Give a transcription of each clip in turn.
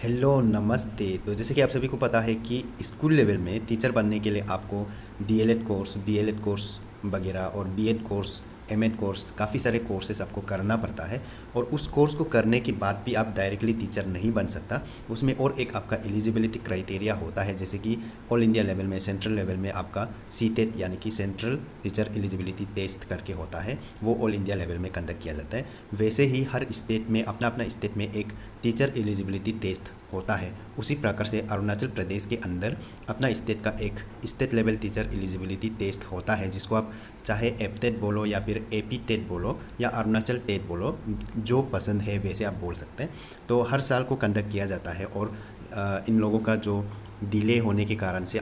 Hello नमस्ते। तो जैसे कि आप सभी को पता है कि स्कूल लेवल में टीचर बनने के लिए आपको डीएलएड कोर्स, बीएलएड कोर्स वगैरह और बीएड कोर्स, एमएड कोर्स, काफ़ी सारे कोर्सेज आपको करना पड़ता है। और उस कोर्स को करने के बाद भी आप डायरेक्टली टीचर नहीं बन सकता। उसमें और एक आपका एलिजिबिलिटी क्राइटेरिया होता है, जैसे कि ऑल इंडिया लेवल में, सेंट्रल लेवल में आपका सीटेट यानी कि सेंट्रल टीचर एलिजिबिलिटी टेस्ट करके होता है, वो ऑल इंडिया लेवल में कंडक्ट किया जाता है। वैसे ही हर स्टेट में अपना अपना स्टेट में एक टीचर एलिजिबिलिटी टेस्ट होता है। उसी प्रकार से अरुणाचल प्रदेश के अंदर अपना स्टेट का एक state level teacher eligibility test होता है, जिसको आप चाहे एपटेट बोलो या फिर एपी टेट बोलो या अरुणाचल टेट बोलो, जो पसंद है वैसे आप बोल सकते हैं। तो हर साल को कंडक्ट किया जाता है। और इन लोगों का जो डिले होने के कारण से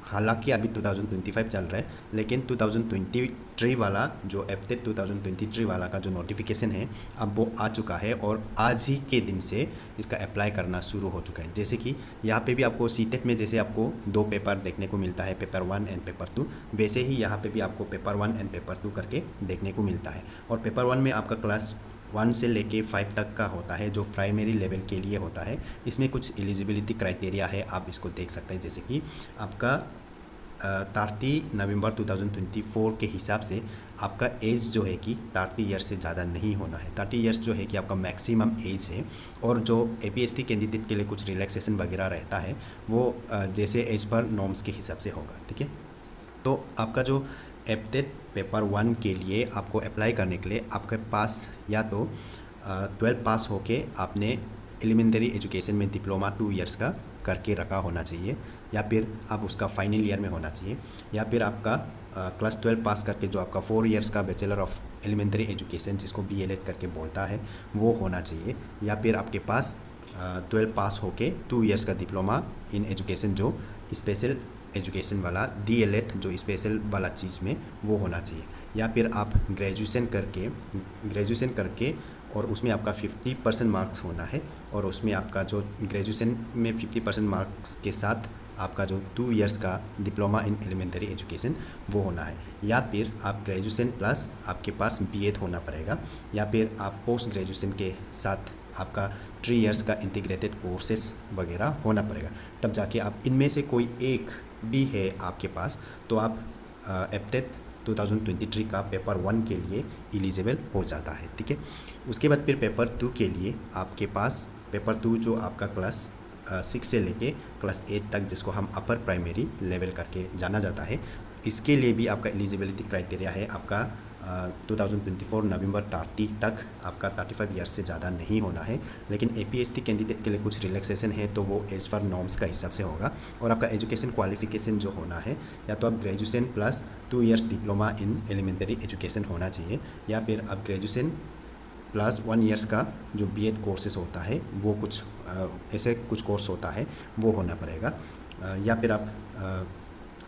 हालांकि अभी 2025 चल रहा है, लेकिन 2023 वाला जो एपटेट 2023 वाला का जो नोटिफिकेशन है अब वो आ चुका है और आज ही के दिन से इसका अप्लाई करना शुरू हो चुका है। जैसे कि यहाँ पे भी आपको सीटेट में जैसे आपको दो पेपर देखने को मिलता है, पेपर 1 एंड पेपर 2, वैसे ही यहाँ पे भी आपको पेपर 1 एंड पेपर 2 करके देखने को मिलता है। और पेपर 1 में आपका क्लास 1 से लेके 5 तक का होता है, जो प्राइमरी लेवल के लिए होता है। इसमें कुछ एलिजिबिलिटी क्राइटेरिया है, आप इसको देख सकते हैं। जैसे कि आपका 30 नवंबर 2024 के हिसाब से आपका एज जो है कि 30 ईयर्स से ज़्यादा नहीं होना है। 30 ईयर्स जो है कि आपका मैक्सिमम एज है। और जो एपीएससी कैंडिडेट के लिए कुछ रिलैक्सेशन वगैरह रहता है वो जैसे एज पर नॉर्म्स के हिसाब से होगा, ठीक है। तो आपका जो एपटेट पेपर 1 के लिए आपको अप्लाई करने के लिए आपके पास या तो 12 पास होके आपने एलिमेंट्री एजुकेशन में डिप्लोमा 2 इयर्स का करके रखा होना चाहिए, या फिर आप उसका फाइनल ईयर में होना चाहिए, या फिर आपका क्लास 12 पास करके जो आपका 4 इयर्स का बैचलर ऑफ एलिमेंट्री एजुकेशन जिसको बीएलएड करके बोलता है वो होना चाहिए, या फिर आपके पास 12 पास होके 2 इयर्स का डिप्लोमा इन एजुकेशन जो स्पेशल एजुकेशन वाला डीएलएड जो स्पेशल वाला चीज़ में वो होना चाहिए, या फिर आप ग्रेजुएशन करके और उसमें आपका 50% मार्क्स होना है, और उसमें आपका जो ग्रेजुएशन में 50% मार्क्स के साथ आपका जो 2 इयर्स का डिप्लोमा इन एलिमेंट्री एजुकेशन वो होना है, या फिर आप ग्रेजुएशन प्लस आपके पास बीएड होना पड़ेगा, या फिर आप पोस्ट ग्रेजुएशन के साथ आपका 3 इयर्स का इंटीग्रेटेड कोर्सेस वगैरह होना पड़ेगा। तब जाके आप इनमें से कोई एक भी है आपके पास तो आप एपटेट 2023 का पेपर 1 के लिए एलिजिबल हो जाता है, ठीक है। उसके बाद फिर पेपर 2 के लिए आपके पास पेपर 2 जो आपका क्लास 6 से लेके क्लास 8 तक, जिसको हम अपर प्राइमरी लेवल करके जाना जाता है, इसके लिए भी आपका एलिजिबिलिटी क्राइटेरिया है आपका 2024 नवंबर 30 तक आपका 35 ईयर्स से ज़्यादा नहीं होना है। लेकिन एपीएससी कैंडिडेट के लिए कुछ रिलैक्सेशन है तो वो एज पर नॉर्म्स का हिसाब से होगा। और आपका एजुकेशन क्वालिफिकेशन जो होना है, या तो आप graduation plus 2 years diploma in elementary education होना चाहिए, या फिर आप ग्रेजुएशन प्लस 1 इयर्स का जो बीएड कोर्सेज होता है वो कुछ ऐसे कुछ कोर्स होता है वो होना पड़ेगा, या फिर आप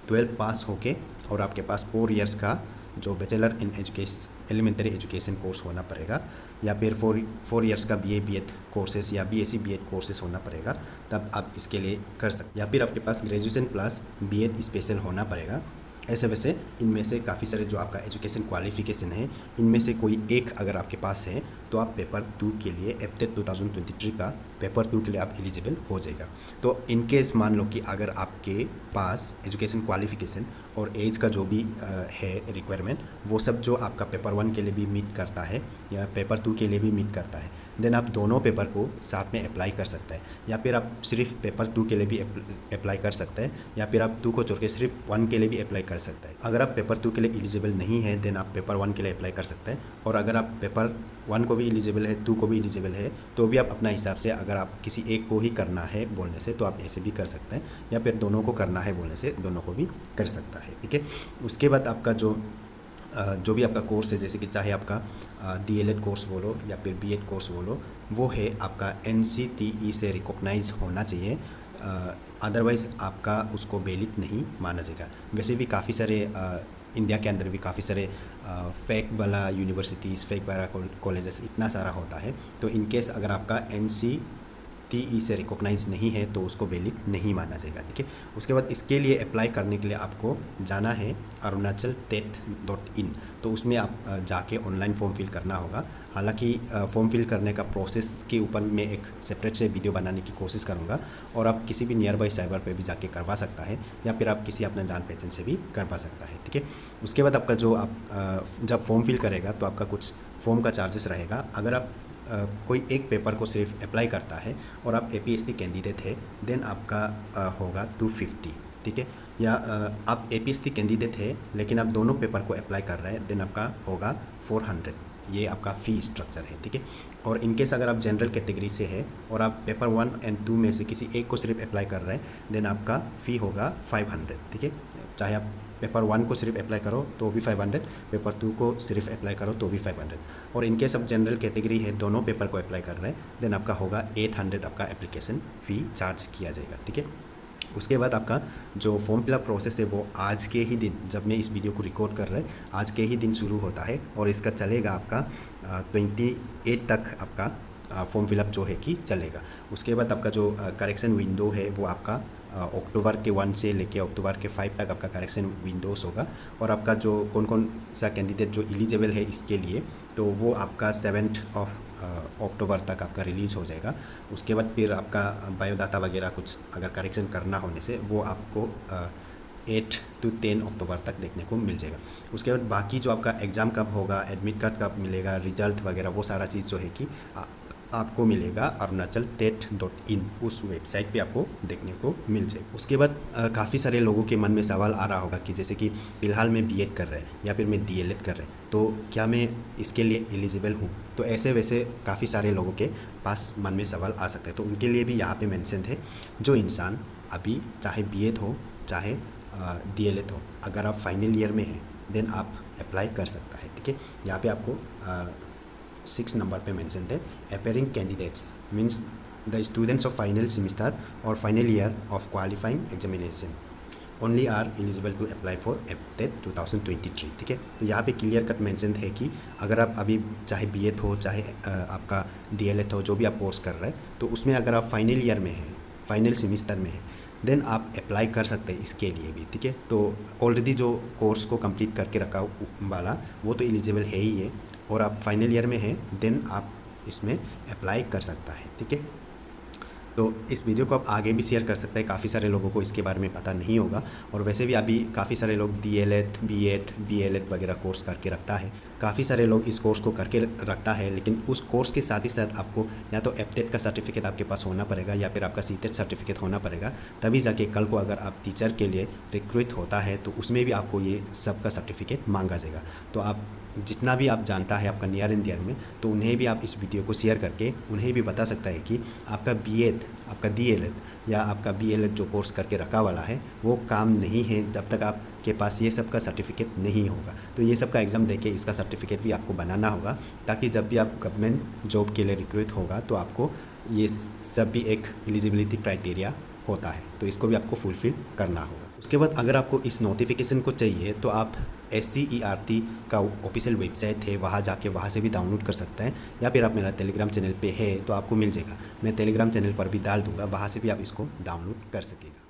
12 पास होके और आपके पास 4 इयर्स का जो bachelor in education elementary education course होना पड़ेगा, या फिर 4 इयर्स का बीए बीएड कोर्सेस या बीएससी बीएड कोर्सेस होना पड़ेगा, तब आप इसके लिए कर सकते। या फिर आपके पास ग्रेजुएशन प्लस बीएड स्पेशल होना पड़ेगा। ऐसे वैसे इनमें से काफ़ी सारे जो आपका एजुकेशन क्वालिफिकेशन है, इनमें से कोई एक अगर आपके पास है तो आप पेपर 2 के लिए एपटेट 2023 का पेपर 2 के लिए आप एलिजिबल हो जाएगा। तो इनकेस मान लो कि अगर आपके पास एजुकेशन क्वालिफिकेशन और एज का जो भी है रिक्वायरमेंट, वो सब जो आपका पेपर 1 के लिए भी मीट करता है या पेपर 2 के लिए भी मीट करता है, देन आप दोनों पेपर को साथ में अप्लाई कर सकते हैं। या फिर आप सिर्फ पेपर 2 के लिए भी अप्लाई कर सकते हैं, या फिर आप 2 को छोड़ के सिर्फ 1 के लिए भी अप्लाई कर सकते हैं। अगर आप पेपर 2 के लिए एलिजिबल नहीं है देन आप पेपर 1 के लिए अप्लाई कर सकते हैं। और अगर आप पेपर 1 को भी एलिजिबल है, 2 को भी एलिजिबल है, तो भी आप अपना हिसाब से, अगर आप किसी एक को ही करना है बोलने से तो आप ऐसे भी कर सकते हैं, या फिर दोनों को करना है बोलने से दोनों को भी कर सकता है, ठीक है। उसके बाद आपका जो भी आपका कोर्स है, जैसे कि चाहे आपका डीएलएड कोर्स बोलो या फिर बीएड कोर्स बोलो, वो है आपका एनसीटीई से रिकॉग्नाइज होना चाहिए, अदरवाइज़ आपका उसको वैलिड नहीं माना जाएगा। वैसे भी काफ़ी सारे इंडिया के अंदर भी काफ़ी सारे फेक वाला यूनिवर्सिटीज़, फेक वाला कॉलेजेस इतना सारा होता है। तो इनकेस अगर आपका FTE से रिकॉग्नाइज नहीं है तो उसको वैलिड नहीं माना जाएगा। ठीक है, उसके बाद इसके लिए अप्लाई करने के लिए आपको जाना है arunachaltet.in। तो उसमें आप जाके ऑनलाइन फॉर्म फिल करना होगा। हालांकि फॉर्म फिल करने का प्रोसेस के ऊपर मैं एक सेपरेट से वीडियो बनाने की कोशिश करूंगा, और आप किसी भी नियर बाई साइबर पे भी जाके करवा सकता है, या फिर आप किसी अपने जान पहचान से भी करवा सकता है। ठीक है, उसके बाद आपका जो आप जब फॉर्म फिल करेगा तो आपका कुछ फॉर्म का चार्जेस रहेगा। अगर आप कोई एक पेपर को सिर्फ अप्लाई करता है और आप APSC कैंडिडेट है, देन आपका होगा 250। ठीक है, या आप APSC कैंडिडेट है लेकिन आप दोनों पेपर को अप्लाई कर रहे हैं, देन आपका होगा 400। ये आपका फ़ी स्ट्रक्चर है। ठीक है, और इनकेस अगर आप जनरल कैटेगरी से है और आप पेपर 1 और 2 में से किसी एक को सिर्फ अप्लाई कर रहे हैं, देन आपका फ़ी होगा 500। ठीक है, चाहे आप पेपर 1 को सिर्फ अप्लाई करो तो भी 500, पेपर 2 को सिर्फ अप्लाई करो तो भी 500, और इनकेस आप जनरल कैटेगरी है दोनों पेपर को अप्लाई कर रहे हैं, देन आपका होगा 800 आपका एप्लीकेशन फ़ी चार्ज किया जाएगा। ठीक है, उसके बाद आपका जो फॉर्म फिलअप प्रोसेस है वो आज के ही दिन, जब मैं इस वीडियो को रिकॉर्ड कर रहे हैं, आज के ही दिन शुरू होता है और इसका चलेगा आपका 28 तक आपका फॉर्म फिलअप जो है कि चलेगा। उसके बाद आपका जो करेक्शन विंडो है वो आपका अक्टूबर के 1 से लेके अक्टूबर के 5 तक आपका करेक्शन विंडोज़ होगा, और आपका जो कौन कौन सा कैंडिडेट जो एलिजिबल है इसके लिए, तो वो आपका 7 अक्टूबर तक आपका रिलीज़ हो जाएगा। उसके बाद फिर आपका बायोडाटा वगैरह कुछ अगर करेक्शन करना होने से वो आपको 8 to 10 अक्टूबर तक देखने को मिल जाएगा। उसके बाद बाकी जो आपका एग्ज़ाम कब होगा, एडमिट कार्ड कब मिलेगा, रिजल्ट वगैरह वो सारा चीज़ जो है कि आपको मिलेगा arunachaltet.in, उस वेबसाइट पे आपको देखने को मिल जाएगा। उसके बाद काफ़ी सारे लोगों के मन में सवाल आ रहा होगा कि जैसे कि फ़िलहाल मैं BEd कर रहे हैं या फिर मैं DLEd कर रहे हैं, तो क्या मैं इसके लिए एलिजिबल हूँ। तो ऐसे वैसे काफ़ी सारे लोगों के पास मन में सवाल आ सकते हैं, तो उनके लिए भी यहाँ पे मेंशन है, जो इंसान अभी चाहे BEd हो चाहे DLEd हो, अगर आप फाइनल ईयर में हैं देन आप अप्लाई कर सकता है। ठीक है, यहाँ पे आपको 6 नंबर पे मेंशन है, appearing candidates means the students of final semester और final year of qualifying examination only are eligible to apply for EPTET 2023। ठीक है, तो यहाँ पे क्लियर कट मेंशन है कि अगर आप अभी चाहे BEd हो चाहे आपका DLEd हो, जो भी आप कोर्स कर रहे हैं, तो उसमें अगर आप फाइनल ईयर में हैं, फाइनल सेमिस्टर में है, देन आप अप्लाई कर सकते हैं इसके लिए भी। ठीक है, तो ऑलरेडी जो कोर्स को कंप्लीट करके रखा वाला वो तो एलिजिबल है ही है, और आप फाइनल ईयर में हैं देन आप इसमें अप्लाई कर सकता है। ठीक है, तो इस वीडियो को आप आगे भी शेयर कर सकते हैं, काफ़ी सारे लोगों को इसके बारे में पता नहीं होगा, और वैसे भी अभी काफ़ी सारे लोग DLEd, BEd, BLEd वगैरह कोर्स करके रखता है, काफ़ी सारे लोग इस कोर्स को करके रखता है, लेकिन उस कोर्स के साथ ही साथ आपको या तो EPTET का सर्टिफिकेट आपके पास होना पड़ेगा या फिर आपका CTET सर्टिफिकेट होना पड़ेगा, तभी जाके कल को अगर आप टीचर के लिए रिक्रूट होता है तो उसमें भी आपको ये सब का सर्टिफिकेट मांगा जाएगा। तो आप जितना भी आप जानता है आपका नियर एंड डियर में, तो उन्हें भी आप इस वीडियो को शेयर करके उन्हें भी बता सकता है कि आपका BEd, आपका DLEd या आपका BLEd जो कोर्स करके रखा वाला है वो काम नहीं है जब तक आपके पास ये सब का सर्टिफिकेट नहीं होगा। तो ये सब का एग्ज़ाम देके इसका सर्टिफिकेट भी आपको बनाना होगा, ताकि जब भी आप गवर्नमेंट जॉब के लिए रिक्रूट होगा तो आपको ये सब भी एक एलिजिबिलिटी क्राइटेरिया होता है, तो इसको भी आपको फुलफिल करना होगा। उसके बाद अगर आपको इस नोटिफिकेशन को चाहिए तो आप SCERT का ऑफिशियल वेबसाइट है, वहाँ जाके वहाँ से भी डाउनलोड कर सकते हैं, या फिर आप मेरा टेलीग्राम चैनल पे है तो आपको मिल जाएगा, मैं टेलीग्राम चैनल पर भी डाल दूँगा, वहाँ से भी आप इसको डाउनलोड कर सकेगा।